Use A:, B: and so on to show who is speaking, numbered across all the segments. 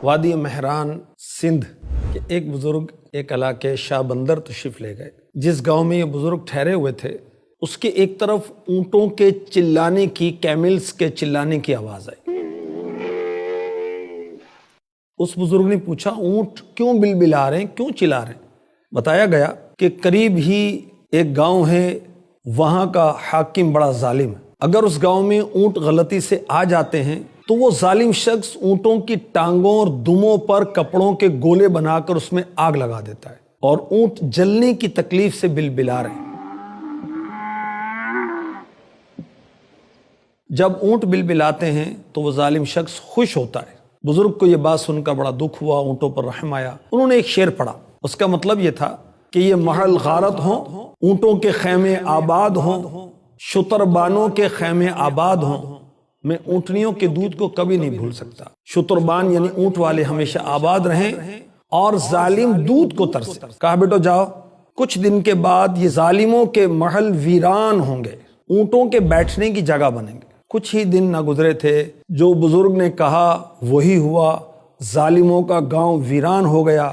A: وادی مہران سندھ کے ایک بزرگ ایک علاقے شاہ بندر تشریف لے گئے۔ جس گاؤں میں یہ بزرگ ٹھہرے ہوئے تھے اس کے ایک طرف اونٹوں کے چلانے کی، کیملز کے چلانے کی آواز آئی۔ اس بزرگ نے پوچھا اونٹ کیوں بلبلا رہے ہیں، کیوں چلا رہے ہیں؟ بتایا گیا کہ قریب ہی ایک گاؤں ہے، وہاں کا حاکم بڑا ظالم ہے۔ اگر اس گاؤں میں اونٹ غلطی سے آ جاتے ہیں تو وہ ظالم شخص اونٹوں کی ٹانگوں اور دموں پر کپڑوں کے گولے بنا کر اس میں آگ لگا دیتا ہے اور اونٹ جلنے کی تکلیف سے بلبلا رہے ہیں۔ جب اونٹ بلبلاتے ہیں تو وہ ظالم شخص خوش ہوتا ہے۔ بزرگ کو یہ بات سن کر بڑا دکھ ہوا، اونٹوں پر رحم آیا۔ انہوں نے ایک شعر پڑھا، اس کا مطلب یہ تھا کہ یہ محل غارت ہوں، اونٹوں کے خیمے آباد ہوں، شتر بانوں کے خیمے آباد ہوں، میں اونٹنیوں کے دودھ کو کبھی نہیں بھول سکتا۔ شتربان یعنی اونٹ والے ہمیشہ آباد رہیں اور ظالم دودھ کو ترسے۔ کہا بیٹو جاؤ، کچھ دن کے بعد یہ ظالموں کے محل ویران ہوں گے، اونٹوں کے بیٹھنے کی جگہ بنیں گے۔ کچھ ہی دن نہ گزرے تھے، جو بزرگ نے کہا وہی ہوا، ظالموں کا گاؤں ویران ہو گیا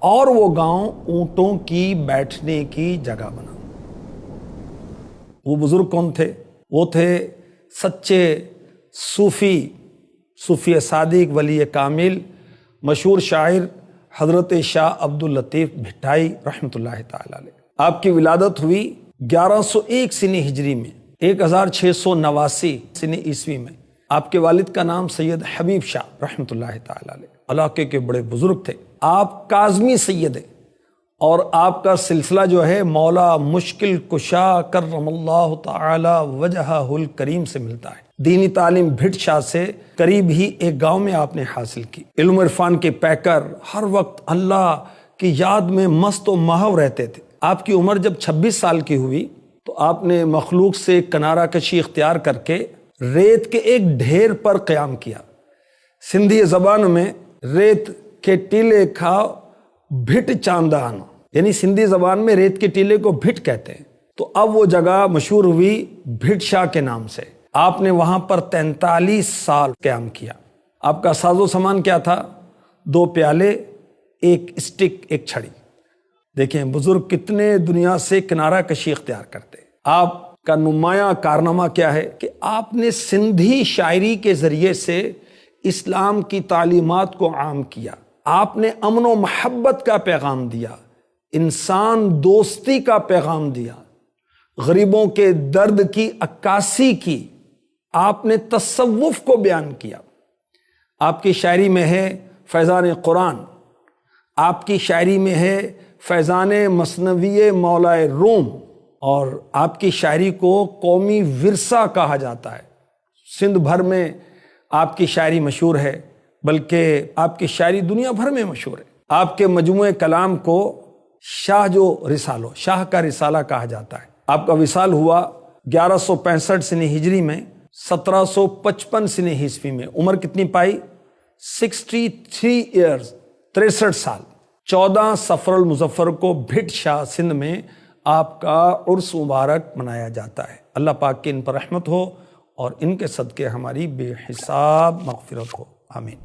A: اور وہ گاؤں اونٹوں کی بیٹھنے کی جگہ بنا۔ وہ بزرگ کون تھے؟ وہ تھے سچے صوفی صادق ولی کامل، مشہور شاعر حضرت شاہ عبداللطیف بھٹائی رحمۃ اللہ تعالی علیہ۔ آپ کی ولادت ہوئی 1101 سنی ہجری میں، 1689 سنی عیسوی میں۔ آپ کے والد کا نام سید حبیب شاہ رحمۃ اللہ تعالی علیہ، علاقے کے بڑے بزرگ تھے۔ آپ کاظمی سید ہیں اور آپ کا سلسلہ جو ہے مولا مشکل کشا کرم اللہ تعالی وجہہ الکریم سے ملتا ہے۔ دینی تعلیم بھٹ شاہ سے قریب ہی ایک گاؤں میں آپ نے حاصل کی۔ علم عرفان کے پیکر، ہر وقت اللہ کی یاد میں مست و محو رہتے تھے۔ آپ کی عمر جب 26 سال کی ہوئی تو آپ نے مخلوق سے کنارہ کشی اختیار کر کے ریت کے ایک ڈھیر پر قیام کیا۔ سندھی زبان میں ریت کے ٹیلے کھا بھٹ چاندان، یعنی سندھی زبان میں ریت کے ٹیلے کو بھٹ کہتے ہیں۔ تو اب وہ جگہ مشہور ہوئی بھٹ شاہ کے نام سے۔ آپ نے وہاں پر 43 سال قیام کیا۔ آپ کا ساز و سامان کیا تھا؟ 2 پیالے، ایک اسٹک، ایک چھڑی۔ دیکھیں بزرگ کتنے دنیا سے کنارہ کشی اختیار کرتے۔ آپ کا نمایاں کارنامہ کیا ہے کہ آپ نے سندھی شاعری کے ذریعے سے اسلام کی تعلیمات کو عام کیا۔ آپ نے امن و محبت کا پیغام دیا، انسان دوستی کا پیغام دیا، غریبوں کے درد کی عکاسی کی، آپ نے تصوف کو بیان کیا۔ آپ کی شاعری میں ہے فیضان قرآن، آپ کی شاعری میں ہے فیضان مثنوی مولائے روم، اور آپ کی شاعری کو قومی ورثہ کہا جاتا ہے۔ سندھ بھر میں آپ کی شاعری مشہور ہے، بلکہ آپ کی شاعری دنیا بھر میں مشہور ہے۔ آپ کے مجموعہ کلام کو شاہ شاہ کا رسالہ کہا جاتا ہے۔ آپ کا وصال ہوا 1165 سنی ہجری میں، 1755 سنی عیسوی میں۔ عمر کتنی پائی؟ 63 ایئرز، 63 سال۔ 14 صفر المظفر کو بھٹ شاہ سندھ میں آپ کا عرس مبارک منایا جاتا ہے۔ اللہ پاک کی ان پر رحمت ہو اور ان کے صدقے ہماری بے حساب مغفرت ہو، آمین۔